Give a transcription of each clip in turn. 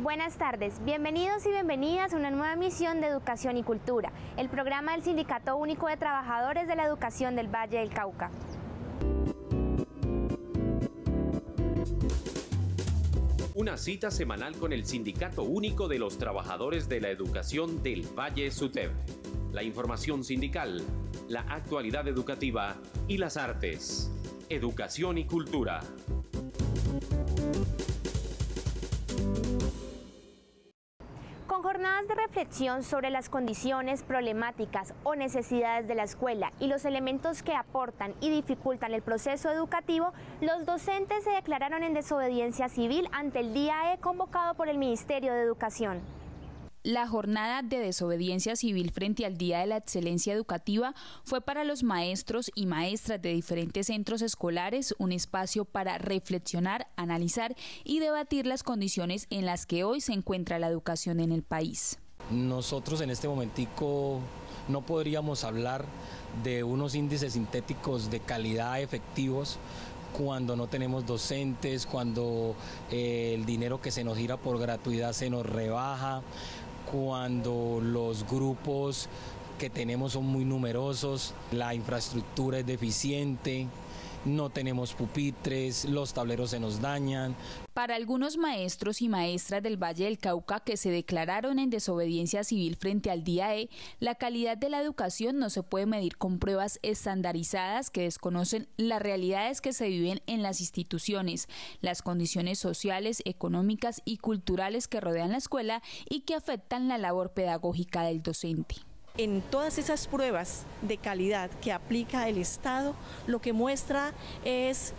Buenas tardes, bienvenidos y bienvenidas a una nueva emisión de Educación y Cultura, el programa del Sindicato Único de Trabajadores de la Educación del Valle del Cauca. Una cita semanal con el Sindicato Único de los Trabajadores de la Educación del Valle SUTEV. La información sindical, la actualidad educativa y las artes. Educación y Cultura. Con jornadas de reflexión sobre las condiciones, problemáticas o necesidades de la escuela y los elementos que aportan y dificultan el proceso educativo, los docentes se declararon en desobediencia civil ante el Día E convocado por el Ministerio de Educación. La jornada de desobediencia civil frente al Día de la Excelencia Educativa fue para los maestros y maestras de diferentes centros escolares un espacio para reflexionar, analizar y debatir las condiciones en las que hoy se encuentra la educación en el país. Nosotros en este momentico no podríamos hablar de unos índices sintéticos de calidad efectivos cuando no tenemos docentes, cuando el dinero que se nos gira por gratuidad se nos rebaja, cuando los grupos que tenemos son muy numerosos, la infraestructura es deficiente, no tenemos pupitres, los tableros se nos dañan. Para algunos maestros y maestras del Valle del Cauca que se declararon en desobediencia civil frente al Día E, la calidad de la educación no se puede medir con pruebas estandarizadas que desconocen las realidades que se viven en las instituciones, las condiciones sociales, económicas y culturales que rodean la escuela y que afectan la labor pedagógica del docente. En todas esas pruebas de calidad que aplica el Estado, lo que muestra es,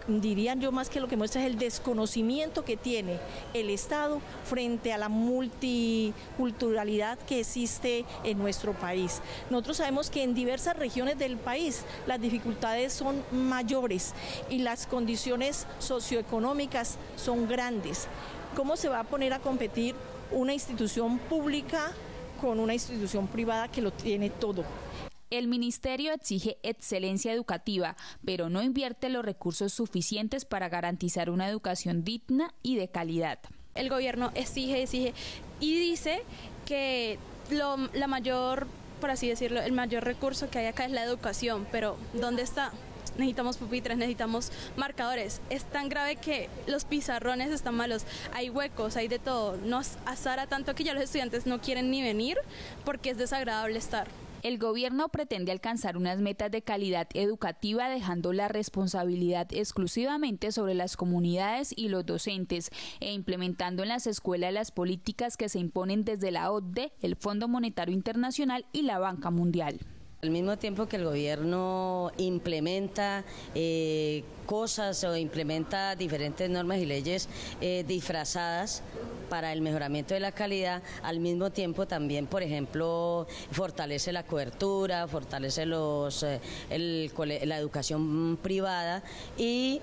dirían yo más que lo que muestra es el desconocimiento que tiene el Estado frente a la multiculturalidad que existe en nuestro país. Nosotros sabemos que en diversas regiones del país las dificultades son mayores y las condiciones socioeconómicas son grandes. ¿Cómo se va a poner a competir una institución pública con una institución privada que lo tiene todo? El ministerio exige excelencia educativa, pero no invierte los recursos suficientes para garantizar una educación digna y de calidad. El gobierno exige y dice que la mayor, por así decirlo, el mayor recurso que hay acá es la educación, pero ¿dónde está? Necesitamos pupitres, necesitamos marcadores. Es tan grave que los pizarrones están malos, hay huecos, hay de todo. Nos azara tanto que ya los estudiantes no quieren ni venir porque es desagradable estar. El gobierno pretende alcanzar unas metas de calidad educativa dejando la responsabilidad exclusivamente sobre las comunidades y los docentes e implementando en las escuelas las políticas que se imponen desde la OCDE, el Fondo Monetario Internacional y la Banca Mundial. Al mismo tiempo que el gobierno implementa cosas o implementa diferentes normas y leyes disfrazadas para el mejoramiento de la calidad, al mismo tiempo también, por ejemplo, fortalece la cobertura, fortalece la educación privada y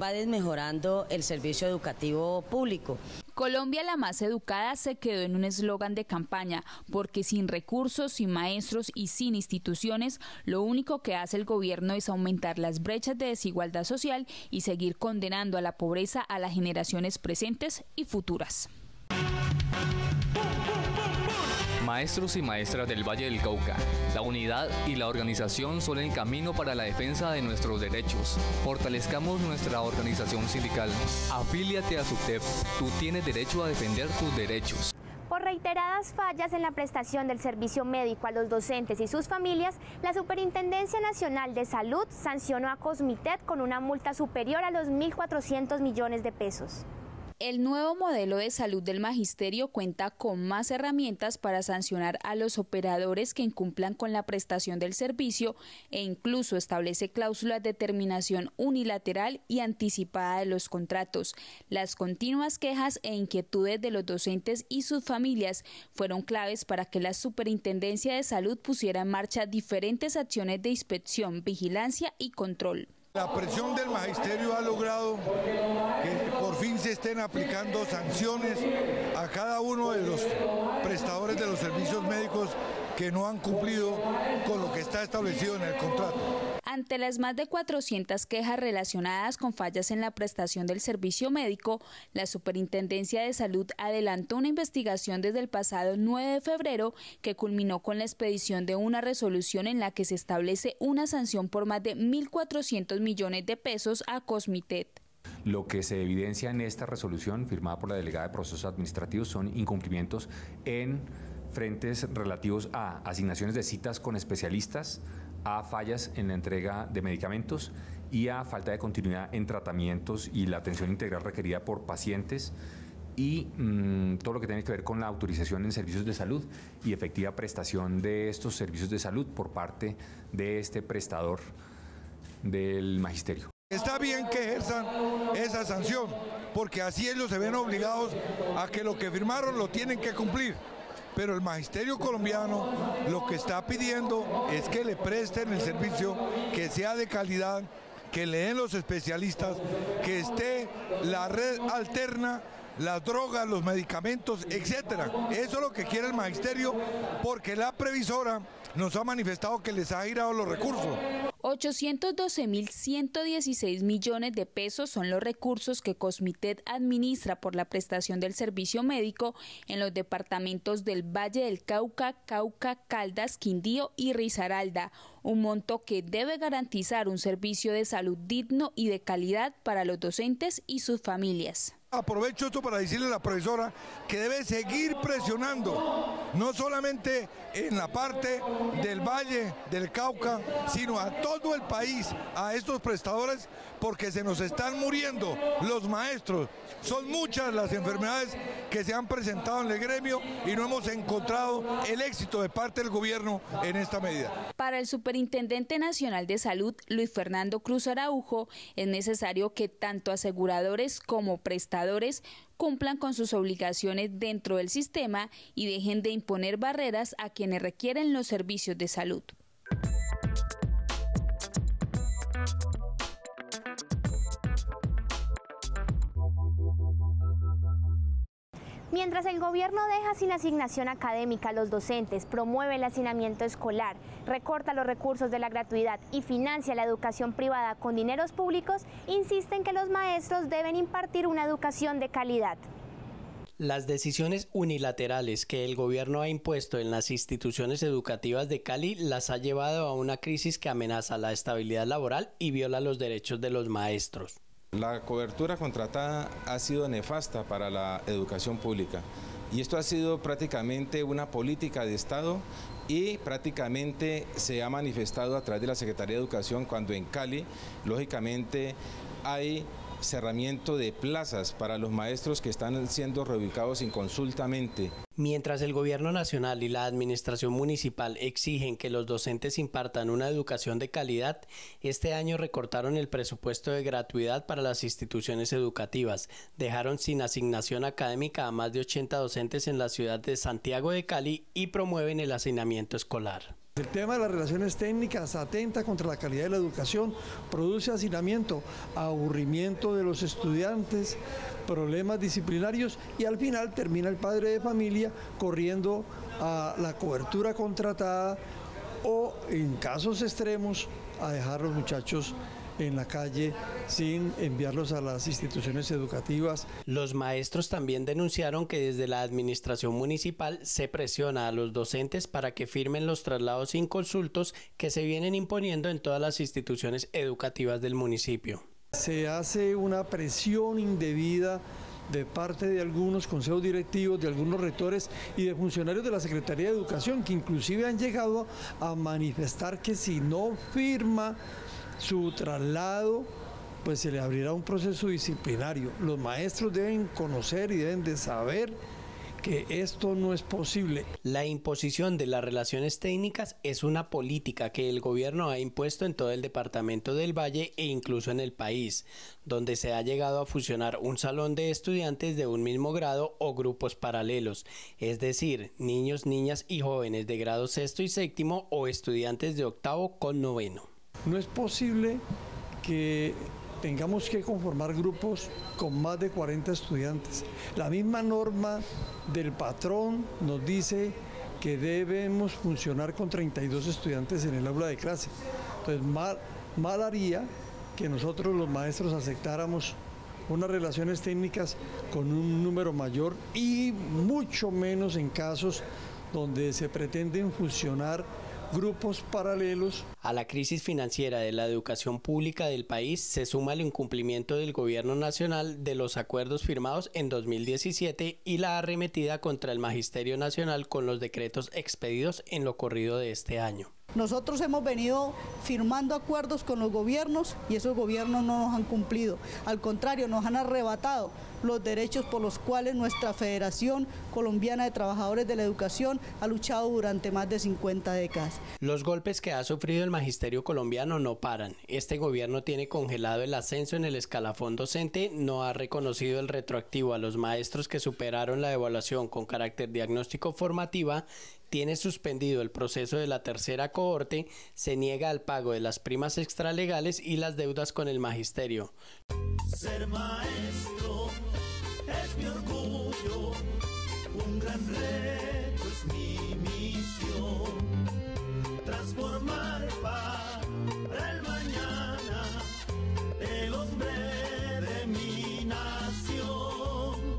va desmejorando el servicio educativo público. Colombia la más educada se quedó en un eslogan de campaña, porque sin recursos, sin maestros y sin instituciones, lo único que hace el gobierno es aumentar las brechas de desigualdad social y seguir condenando a la pobreza a las generaciones presentes y futuras. Maestros y maestras del Valle del Cauca, la unidad y la organización son el camino para la defensa de nuestros derechos. Fortalezcamos nuestra organización sindical. Afíliate a SUTEV, tú tienes derecho a defender tus derechos. Por reiteradas fallas en la prestación del servicio médico a los docentes y sus familias, la Superintendencia Nacional de Salud sancionó a Cosmitet con una multa superior a los 1.400 millones de pesos. El nuevo modelo de salud del magisterio cuenta con más herramientas para sancionar a los operadores que incumplan con la prestación del servicio e incluso establece cláusulas de terminación unilateral y anticipada de los contratos. Las continuas quejas e inquietudes de los docentes y sus familias fueron claves para que la Superintendencia de Salud pusiera en marcha diferentes acciones de inspección, vigilancia y control. La presión del magisterio ha logrado que por fin se estén aplicando sanciones a cada uno de los prestadores de los servicios médicos que no han cumplido con lo que está establecido en el contrato. Ante las más de 400 quejas relacionadas con fallas en la prestación del servicio médico, la Superintendencia de Salud adelantó una investigación desde el pasado 9 de febrero que culminó con la expedición de una resolución en la que se establece una sanción por más de 1.400 millones de pesos a Cosmitet. Lo que se evidencia en esta resolución firmada por la delegada de Procesos Administrativos son incumplimientos en frentes relativos a asignaciones de citas con especialistas, a fallas en la entrega de medicamentos y a falta de continuidad en tratamientos y la atención integral requerida por pacientes y todo lo que tiene que ver con la autorización en servicios de salud y efectiva prestación de estos servicios de salud por parte de este prestador del magisterio. Está bien que ejerzan esa sanción, porque así ellos se ven obligados a que lo que firmaron lo tienen que cumplir. Pero el magisterio colombiano lo que está pidiendo es que le presten el servicio, que sea de calidad, que le den los especialistas, que esté la red alterna, las drogas, los medicamentos, etcétera. Eso es lo que quiere el magisterio, porque la previsora nos ha manifestado que les ha girado los recursos. 812.116 millones de pesos son los recursos que Cosmitet administra por la prestación del servicio médico en los departamentos del Valle del Cauca, Caldas, Quindío y Risaralda, un monto que debe garantizar un servicio de salud digno y de calidad para los docentes y sus familias. Aprovecho esto para decirle a la profesora que debe seguir presionando, no solamente en la parte del Valle del Cauca, sino a todo el país, a estos prestadores, porque se nos están muriendo los maestros. Son muchas las enfermedades que se han presentado en el gremio y no hemos encontrado el éxito de parte del gobierno en esta medida. Para el Superintendente Nacional de Salud, Luis Fernando Cruz Araujo, es necesario que tanto aseguradores como prestadores cumplan con sus obligaciones dentro del sistema y dejen de imponer barreras a quienes requieren los servicios de salud. Mientras el gobierno deja sin asignación académica a los docentes, promueve el hacinamiento escolar, recorta los recursos de la gratuidad y financia la educación privada con dineros públicos, insisten que los maestros deben impartir una educación de calidad. Las decisiones unilaterales que el gobierno ha impuesto en las instituciones educativas de Cali las ha llevado a una crisis que amenaza la estabilidad laboral y viola los derechos de los maestros. La cobertura contratada ha sido nefasta para la educación pública y esto ha sido prácticamente una política de Estado y prácticamente se ha manifestado a través de la Secretaría de Educación cuando en Cali, lógicamente, hay cerramiento de plazas para los maestros que están siendo reubicados inconsultamente. Mientras el gobierno nacional y la administración municipal exigen que los docentes impartan una educación de calidad, este año recortaron el presupuesto de gratuidad para las instituciones educativas, dejaron sin asignación académica a más de 80 docentes en la ciudad de Santiago de Cali y promueven el hacinamiento escolar. El tema de las relaciones técnicas atenta contra la calidad de la educación, produce hacinamiento, aburrimiento de los estudiantes, problemas disciplinarios y al final termina el padre de familia corriendo a la cobertura contratada o en casos extremos a dejar a los muchachos en la calle sin enviarlos a las instituciones educativas. Los maestros también denunciaron que desde la administración municipal se presiona a los docentes para que firmen los traslados inconsultos que se vienen imponiendo en todas las instituciones educativas del municipio. Se hace una presión indebida de parte de algunos consejos directivos, de algunos rectores y de funcionarios de la Secretaría de Educación, que inclusive han llegado a manifestar que si no firma su traslado, pues se le abrirá un proceso disciplinario. Los maestros deben conocer y deben de saber que esto no es posible. La imposición de las relaciones técnicas es una política que el gobierno ha impuesto en todo el departamento del Valle e incluso en el país, donde se ha llegado a fusionar un salón de estudiantes de un mismo grado o grupos paralelos, es decir, niños, niñas y jóvenes de grado sexto y séptimo o estudiantes de octavo con noveno. No es posible que tengamos que conformar grupos con más de 40 estudiantes. La misma norma del patrón nos dice que debemos funcionar con 32 estudiantes en el aula de clase. Entonces, mal haría que nosotros los maestros aceptáramos unas relaciones técnicas con un número mayor y mucho menos en casos donde se pretenden fusionar grupos paralelos. A la crisis financiera de la educación pública del país se suma el incumplimiento del gobierno nacional de los acuerdos firmados en 2017 y la arremetida contra el Magisterio Nacional con los decretos expedidos en lo corrido de este año. Nosotros hemos venido firmando acuerdos con los gobiernos y esos gobiernos no nos han cumplido. Al contrario, nos han arrebatado los derechos por los cuales nuestra Federación Colombiana de Trabajadores de la Educación ha luchado durante más de 50 décadas. Los golpes que ha sufrido el magisterio colombiano no paran. Este gobierno tiene congelado el ascenso en el escalafón docente, no ha reconocido el retroactivo a los maestros que superaron la evaluación con carácter diagnóstico formativa, tiene suspendido el proceso de la tercera cohorte, se niega al pago de las primas extralegales y las deudas con el magisterio. Ser maestro es mi orgullo, un gran reto es mi misión, transformar para el mañana el hombre de mi nación.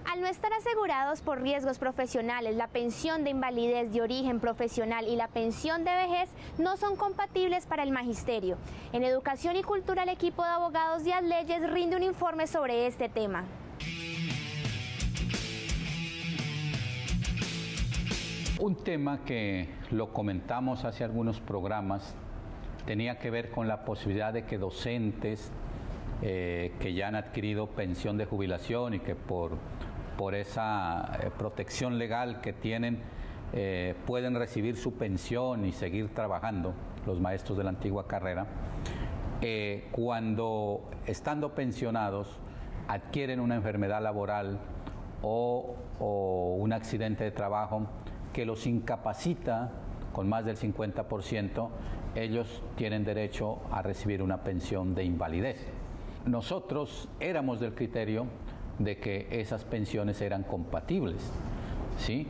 Al no estar asegurados por riesgos profesionales, la pensión de invalidez de origen profesional y la pensión de vejez no son compatibles para el magisterio. En Educación y Cultura, el equipo de abogados de Adleyes rinde un informe sobre este tema. Un tema que lo comentamos hace algunos programas tenía que ver con la posibilidad de que docentes que ya han adquirido pensión de jubilación y que por esa protección legal que tienen pueden recibir su pensión y seguir trabajando, los maestros de la antigua carrera, cuando estando pensionados adquieren una enfermedad laboral o un accidente de trabajo que los incapacita con más del 50%, ellos tienen derecho a recibir una pensión de invalidez. Nosotros éramos del criterio de que esas pensiones eran compatibles, ¿sí?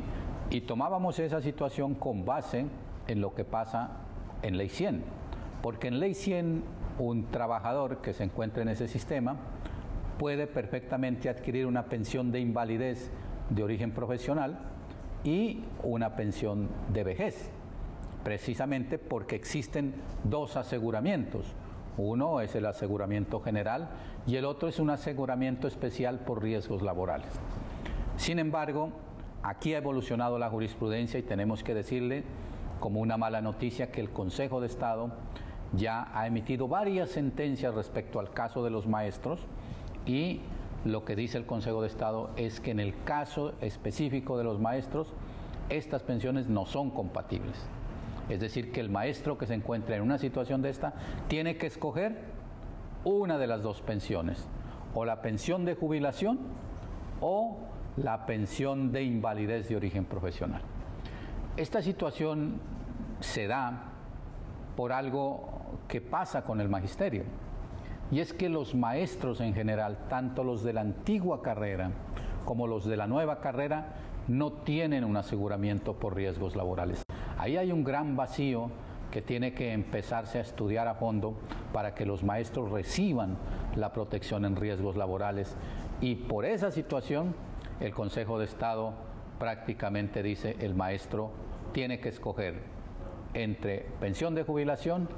Y tomábamos esa situación con base en lo que pasa en Ley 100, porque en Ley 100 un trabajador que se encuentre en ese sistema puede perfectamente adquirir una pensión de invalidez de origen profesional y una pensión de vejez, precisamente porque existen dos aseguramientos. Uno es el aseguramiento general y el otro es un aseguramiento especial por riesgos laborales. Sin embargo, aquí ha evolucionado la jurisprudencia y tenemos que decirle como una mala noticia que el Consejo de Estado ya ha emitido varias sentencias respecto al caso de los maestros y lo que dice el Consejo de Estado es que en el caso específico de los maestros estas pensiones no son compatibles. Es decir, que el maestro que se encuentra en una situación de esta tiene que escoger una de las dos pensiones, o la pensión de jubilación o la pensión de invalidez de origen profesional. Esta situación se da por algo que pasa con el magisterio, y es que los maestros en general, tanto los de la antigua carrera como los de la nueva carrera, no tienen un aseguramiento por riesgos laborales. Ahí hay un gran vacío que tiene que empezarse a estudiar a fondo para que los maestros reciban la protección en riesgos laborales, y por esa situación el Consejo de Estado prácticamente dice el maestro tiene que escoger entre pensión de jubilación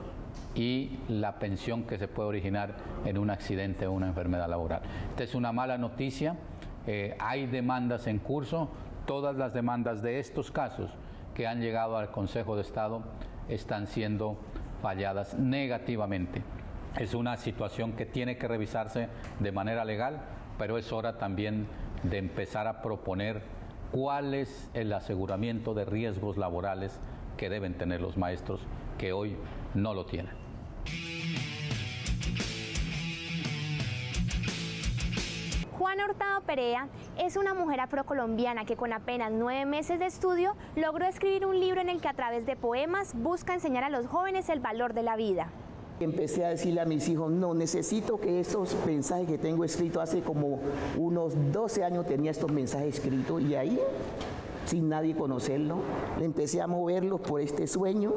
y la pensión que se puede originar en un accidente o una enfermedad laboral. Esta es una mala noticia, hay demandas en curso, todas las demandas de estos casos que han llegado al Consejo de Estado están siendo falladas negativamente. Es una situación que tiene que revisarse de manera legal, pero es hora también de empezar a proponer cuál es el aseguramiento de riesgos laborales que deben tener los maestros, que hoy no lo tienen. Juana Hurtado Perea es una mujer afrocolombiana que con apenas 9 meses de estudio logró escribir un libro en el que a través de poemas busca enseñar a los jóvenes el valor de la vida. Empecé a decirle a mis hijos, no, necesito que estos mensajes que tengo escritos, hace como unos 12 años tenía estos mensajes escritos, y ahí, sin nadie conocerlo, empecé a moverlos por este sueño,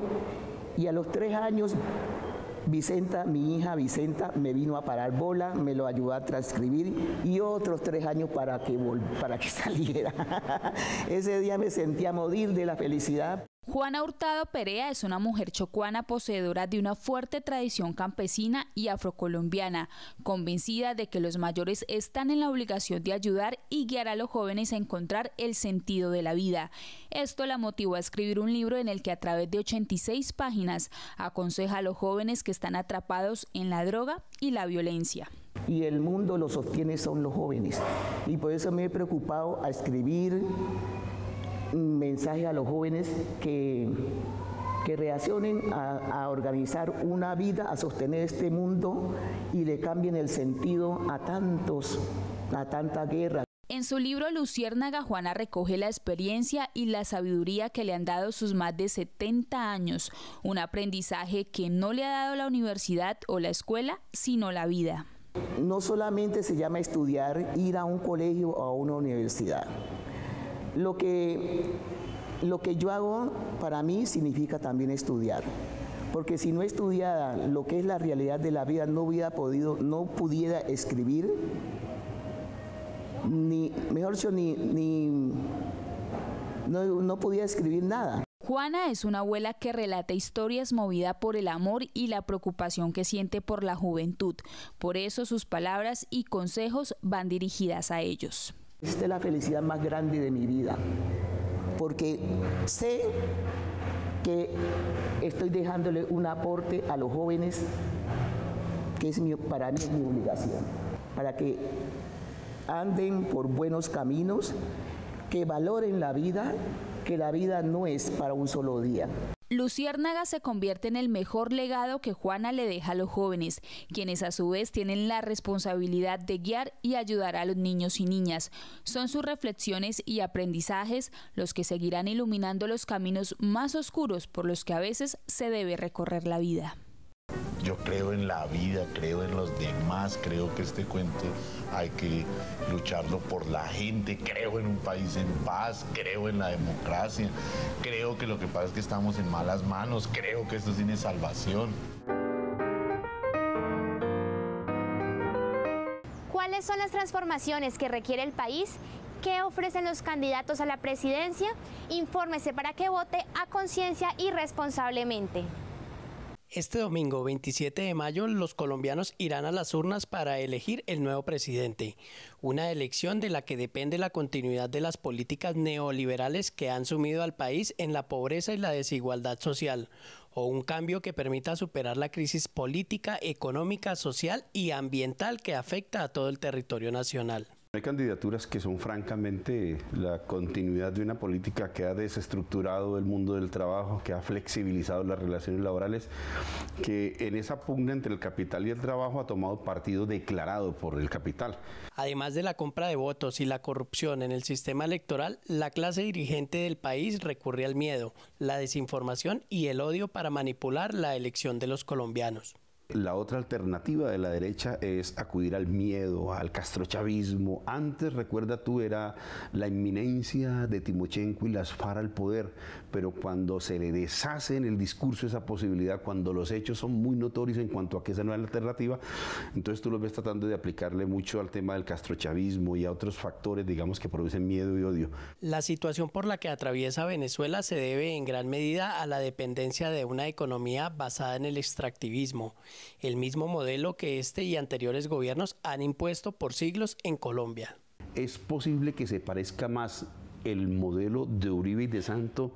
y a los 3 años, Vicenta, mi hija Vicenta, me vino a parar bola, me lo ayudó a transcribir, y otros 3 años para que saliera. Ese día me sentía morir de la felicidad. Juana Hurtado Perea es una mujer chocuana poseedora de una fuerte tradición campesina y afrocolombiana, convencida de que los mayores están en la obligación de ayudar y guiar a los jóvenes a encontrar el sentido de la vida. Esto la motivó a escribir un libro en el que a través de 86 páginas aconseja a los jóvenes que están atrapados en la droga y la violencia. Y el mundo lo sostiene son los jóvenes, y por eso me he preocupado a escribir un mensaje a los jóvenes que reaccionen a organizar una vida, a sostener este mundo y le cambien el sentido a tanta guerra. En su libro Luciérnaga, Juana recoge la experiencia y la sabiduría que le han dado sus más de 70 años, un aprendizaje que no le ha dado la universidad o la escuela, sino la vida. No solamente se llama estudiar, ir a un colegio o a una universidad. Lo que yo hago para mí significa también estudiar, porque si no estudiara lo que es la realidad de la vida, no pudiera escribir, no podía escribir nada. Juana es una abuela que relata historias movida por el amor y la preocupación que siente por la juventud. Por eso sus palabras y consejos van dirigidas a ellos. Esta es la felicidad más grande de mi vida, porque sé que estoy dejándole un aporte a los jóvenes que para mí es mi obligación, para que anden por buenos caminos, que valoren la vida, que la vida no es para un solo día. Luciérnaga se convierte en el mejor legado que Juana le deja a los jóvenes, quienes a su vez tienen la responsabilidad de guiar y ayudar a los niños y niñas. Son sus reflexiones y aprendizajes los que seguirán iluminando los caminos más oscuros por los que a veces se debe recorrer la vida. Yo creo en la vida, creo en los demás, creo que este cuento hay que lucharlo por la gente, creo en un país en paz, creo en la democracia, creo que lo que pasa es que estamos en malas manos, creo que esto tiene salvación. ¿Cuáles son las transformaciones que requiere el país? ¿Qué ofrecen los candidatos a la presidencia? Infórmese para que vote a conciencia y responsablemente. Este domingo 27 de mayo los colombianos irán a las urnas para elegir el nuevo presidente, una elección de la que depende la continuidad de las políticas neoliberales que han sumido al país en la pobreza y la desigualdad social, o un cambio que permita superar la crisis política, económica, social y ambiental que afecta a todo el territorio nacional. Hay candidaturas que son francamente la continuidad de una política que ha desestructurado el mundo del trabajo, que ha flexibilizado las relaciones laborales, que en esa pugna entre el capital y el trabajo ha tomado partido declarado por el capital. Además de la compra de votos y la corrupción en el sistema electoral, la clase dirigente del país recurre al miedo, la desinformación y el odio para manipular la elección de los colombianos. La otra alternativa de la derecha es acudir al miedo, al castrochavismo. Antes, recuerda tú, era la inminencia de Timochenko y las FARC al poder, pero cuando se le deshace en el discurso esa posibilidad, cuando los hechos son muy notorios en cuanto a que esa no es la alternativa, entonces tú los ves tratando de aplicarle mucho al tema del castrochavismo y a otros factores, digamos, que producen miedo y odio. La situación por la que atraviesa Venezuela se debe en gran medida a la dependencia de una economía basada en el extractivismo, el mismo modelo que este y anteriores gobiernos han impuesto por siglos en Colombia. Es posible que se parezca más el modelo de Uribe y de Santo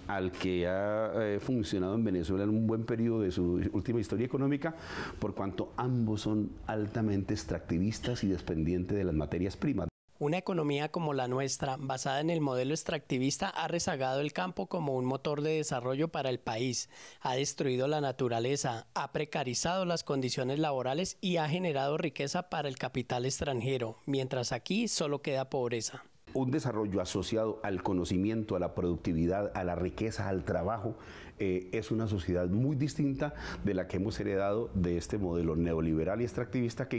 al que ha funcionado en Venezuela en un buen periodo de su última historia económica, por cuanto ambos son altamente extractivistas y dependientes de las materias primas. Una economía como la nuestra, basada en el modelo extractivista, ha rezagado el campo como un motor de desarrollo para el país, ha destruido la naturaleza, ha precarizado las condiciones laborales y ha generado riqueza para el capital extranjero, mientras aquí solo queda pobreza. un desarrollo asociado al conocimiento, a la productividad, a la riqueza, al trabajo, es una sociedad muy distinta de la que hemos heredado de este modelo neoliberal y extractivista que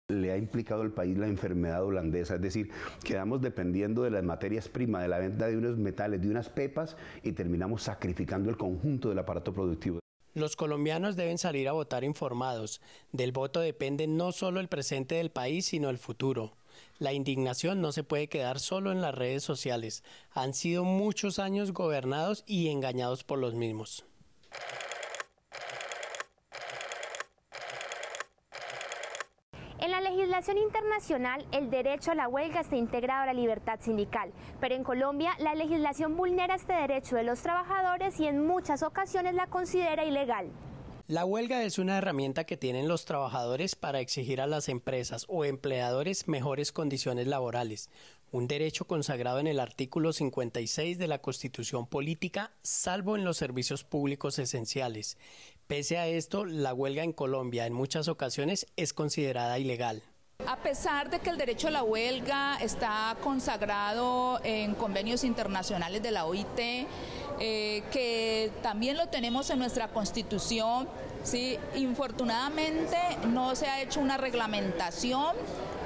le ha implicado al país la enfermedad holandesa, es decir, quedamos dependiendo de las materias primas, de la venta de unos metales, de unas pepas, y terminamos sacrificando el conjunto del aparato productivo. Los colombianos deben salir a votar informados. Del voto depende no solo el presente del país, sino el futuro. La indignación no se puede quedar solo en las redes sociales. Han sido muchos años gobernados y engañados por los mismos. En la legislación internacional, el derecho a la huelga está integrado a la libertad sindical, pero en Colombia la legislación vulnera este derecho de los trabajadores y en muchas ocasiones la considera ilegal. La huelga es una herramienta que tienen los trabajadores para exigir a las empresas o empleadores mejores condiciones laborales, un derecho consagrado en el artículo 56 de la Constitución Política, salvo en los servicios públicos esenciales. Pese a esto, la huelga en Colombia en muchas ocasiones es considerada ilegal. A pesar de que el derecho a la huelga está consagrado en convenios internacionales de la OIT, que también lo tenemos en nuestra Constitución, ¿sí? Infortunadamente no se ha hecho una reglamentación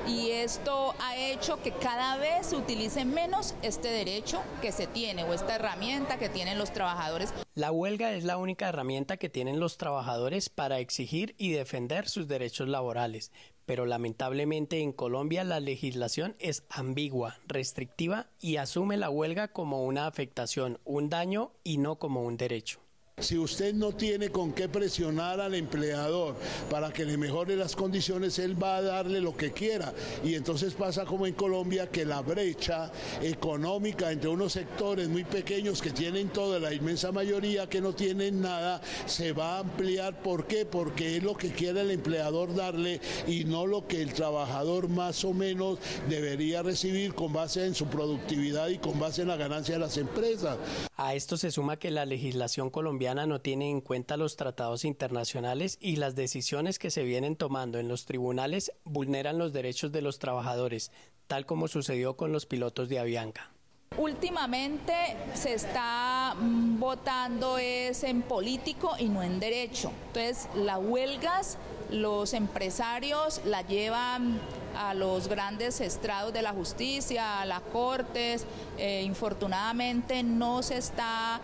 y esto ha hecho que cada vez se utilice menos este derecho que se tiene o esta herramienta que tienen los trabajadores. La huelga es la única herramienta que tienen los trabajadores para exigir y defender sus derechos laborales, pero lamentablemente en Colombia la legislación es ambigua, restrictiva y asume la huelga como una afectación, un daño y no como un derecho. Si usted no tiene con qué presionar al empleador para que le mejore las condiciones, él va a darle lo que quiera. Y entonces pasa como en Colombia, que la brecha económica entre unos sectores muy pequeños que tienen todo, la inmensa mayoría que no tienen nada, se va a ampliar. ¿Por qué? Porque es lo que quiere el empleador darle y no lo que el trabajador más o menos debería recibir con base en su productividad y con base en la ganancia de las empresas. A esto se suma que la legislación colombiana no tiene en cuenta los tratados internacionales y las decisiones que se vienen tomando en los tribunales vulneran los derechos de los trabajadores, tal como sucedió con los pilotos de Avianca. Últimamente se está votando es en político y no en derecho. Entonces las huelgas, los empresarios la llevan a los grandes estrados de la justicia, a las cortes. Infortunadamente no se está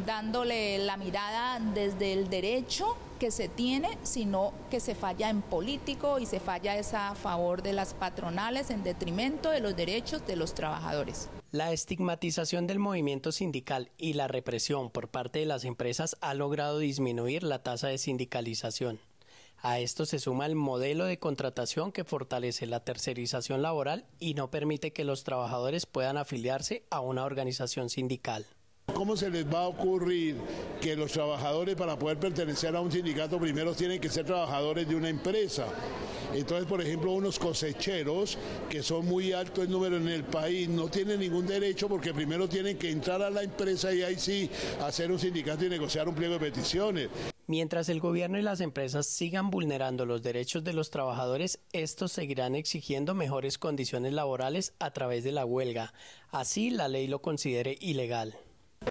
dándole la mirada desde el derecho que se tiene, sino que se falla en político y se falla es a favor de las patronales en detrimento de los derechos de los trabajadores. La estigmatización del movimiento sindical y la represión por parte de las empresas ha logrado disminuir la tasa de sindicalización. A esto se suma el modelo de contratación que fortalece la tercerización laboral y no permite que los trabajadores puedan afiliarse a una organización sindical. ¿Cómo se les va a ocurrir que los trabajadores, para poder pertenecer a un sindicato, primero tienen que ser trabajadores de una empresa? Entonces, por ejemplo, unos cosecheros, que son muy altos en número en el país, no tienen ningún derecho porque primero tienen que entrar a la empresa y ahí sí hacer un sindicato y negociar un pliego de peticiones. Mientras el gobierno y las empresas sigan vulnerando los derechos de los trabajadores, estos seguirán exigiendo mejores condiciones laborales a través de la huelga. Así la ley lo considere ilegal.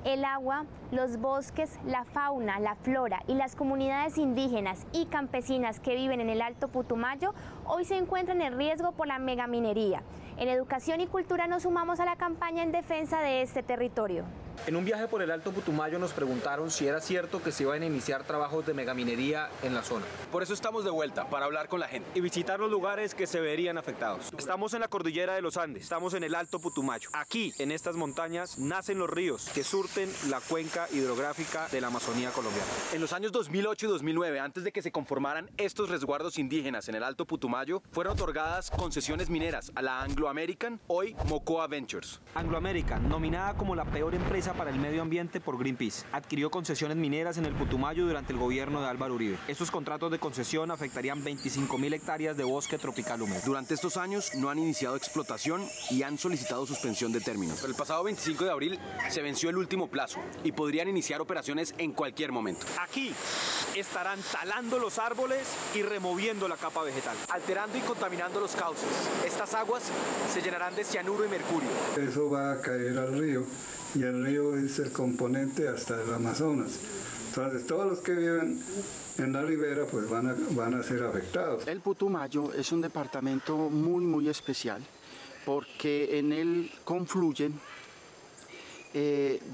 El agua, los bosques, la fauna, la flora y las comunidades indígenas y campesinas que viven en el Alto Putumayo hoy se encuentran en riesgo por la megaminería. En Educación y Cultura nos sumamos a la campaña en defensa de este territorio. En un viaje por el Alto Putumayo nos preguntaron si era cierto que se iban a iniciar trabajos de megaminería en la zona. Por eso estamos de vuelta, para hablar con la gente y visitar los lugares que se verían afectados. Estamos en la cordillera de los Andes, estamos en el Alto Putumayo. Aquí, en estas montañas, nacen los ríos que surten la cuenca hidrográfica de la Amazonía colombiana. En los años 2008 y 2009, antes de que se conformaran estos resguardos indígenas en el Alto Putumayo, fueron otorgadas concesiones mineras a la Anglo American, hoy Mocoa Ventures. Anglo American, nominada como la peor empresa empresa para el medio ambiente por Greenpeace. Adquirió concesiones mineras en el Putumayo durante el gobierno de Álvaro Uribe. Estos contratos de concesión afectarían 25.000 hectáreas de bosque tropical húmedo. Durante estos años no han iniciado explotación y han solicitado suspensión de términos. El pasado 25 de abril se venció el último plazo y podrían iniciar operaciones en cualquier momento. Aquí estarán talando los árboles y removiendo la capa vegetal, alterando y contaminando los cauces. Estas aguas se llenarán de cianuro y mercurio. Eso va a caer al río y el río es el componente hasta el Amazonas. Entonces todos los que viven en la ribera pues van a ser afectados. El Putumayo es un departamento muy especial porque en él confluyen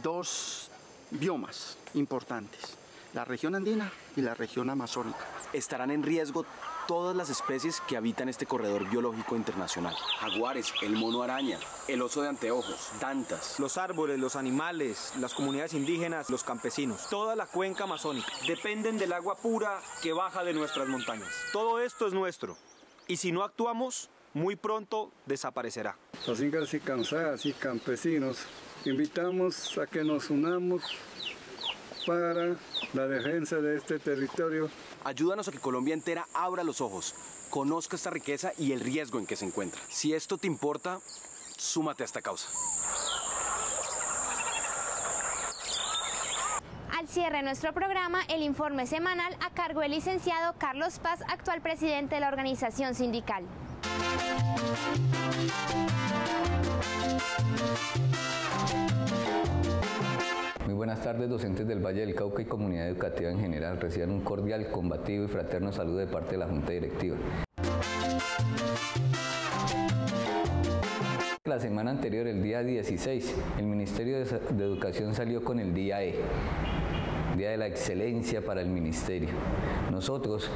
dos biomas importantes, la región andina y la región amazónica. Estarán en riesgo todas las especies que habitan este corredor biológico internacional. Jaguares, el mono araña, el oso de anteojos, tantas. Los árboles, los animales, las comunidades indígenas, los campesinos, toda la cuenca amazónica dependen del agua pura que baja de nuestras montañas. Todo esto es nuestro y si no actuamos, muy pronto desaparecerá. Los ingas y cansadas y campesinos invitamos a que nos unamos para la defensa de este territorio. Ayúdanos a que Colombia entera abra los ojos, conozca esta riqueza y el riesgo en que se encuentra. Si esto te importa, súmate a esta causa. Al cierre de nuestro programa, el informe semanal a cargo del licenciado Carlos Paz, actual presidente de la organización sindical. Muy buenas tardes, docentes del Valle del Cauca y comunidad educativa en general. Reciban un cordial, combativo y fraterno saludo de parte de la Junta Directiva. La semana anterior, el día 16, el Ministerio de Educación salió con el Día E, Día de la Excelencia para el Ministerio. Nosotros,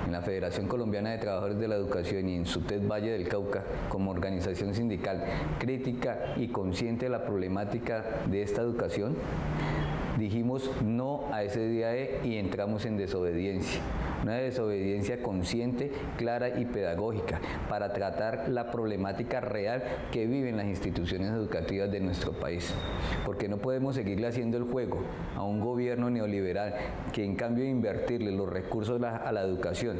en la Federación Colombiana de Trabajadores de la Educación y en SUTED Valle del Cauca, como organización sindical crítica y consciente de la problemática de esta educación, dijimos no a ese día E y entramos en desobediencia. Una desobediencia consciente, clara y pedagógica para tratar la problemática real que viven las instituciones educativas de nuestro país. Porque no podemos seguirle haciendo el juego a un gobierno neoliberal que en cambio de invertirle los recursos a la educación,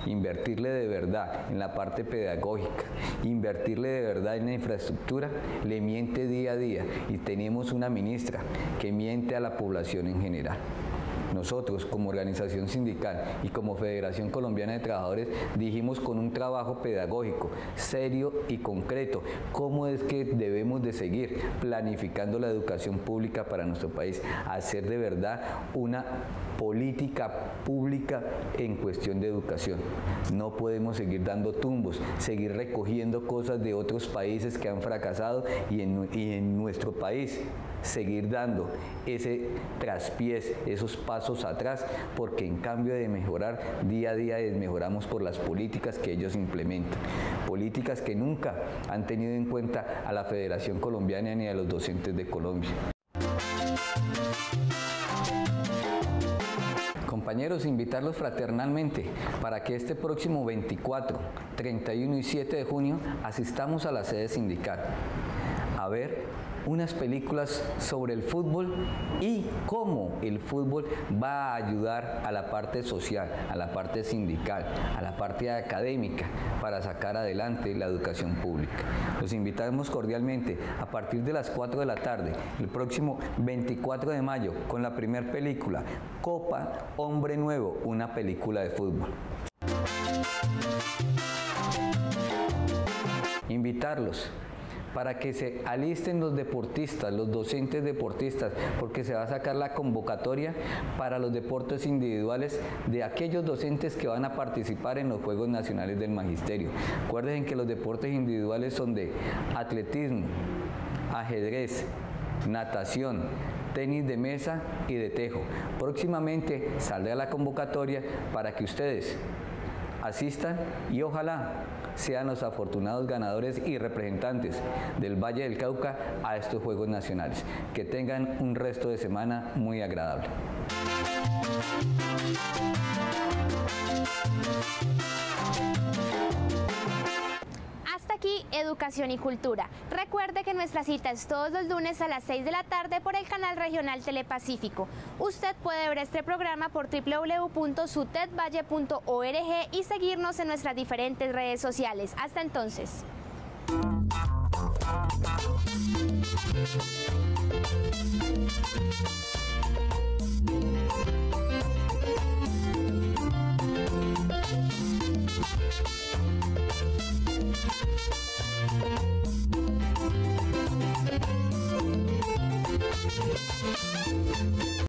invertirle de verdad en la parte pedagógica, invertirle de verdad en la infraestructura, le miente día a día y tenemos una ministra que miente a la población en general. Nosotros, como organización sindical y como Federación Colombiana de Trabajadores, dijimos con un trabajo pedagógico, serio y concreto, cómo es que debemos de seguir planificando la educación pública para nuestro país, hacer de verdad una política pública en cuestión de educación. No podemos seguir dando tumbos, seguir recogiendo cosas de otros países que han fracasado y en nuestro país seguir dando ese traspiés, esos pasos atrás, porque en cambio de mejorar día a día desmejoramos por las políticas que ellos implementan, políticas que nunca han tenido en cuenta a la Federación Colombiana ni a los docentes de Colombia. Compañeros, invitarlos fraternalmente para que este próximo 24, 31 y 7 de junio asistamos a la sede sindical a ver unas películas sobre el fútbol y cómo el fútbol va a ayudar a la parte social, a la parte sindical, a la parte académica para sacar adelante la educación pública. Los invitamos cordialmente a partir de las 4 de la tarde, el próximo 24 de mayo, con la primera película, Copa Hombre Nuevo, una película de fútbol. Invitarlos para que se alisten los deportistas, los docentes deportistas, porque se va a sacar la convocatoria para los deportes individuales de aquellos docentes que van a participar en los Juegos Nacionales del Magisterio. Recuerden que los deportes individuales son de atletismo, ajedrez, natación, tenis de mesa y de tejo. Próximamente saldrá la convocatoria para que ustedes asistan y ojalá sean los afortunados ganadores y representantes del Valle del Cauca a estos Juegos Nacionales. Que tengan un resto de semana muy agradable. Hasta aquí Educación y Cultura. Recuerde que nuestra cita es todos los lunes a las 6 de la tarde por el canal regional Telepacífico. Usted puede ver este programa por www.sutedvalle.org y seguirnos en nuestras diferentes redes sociales. Hasta entonces.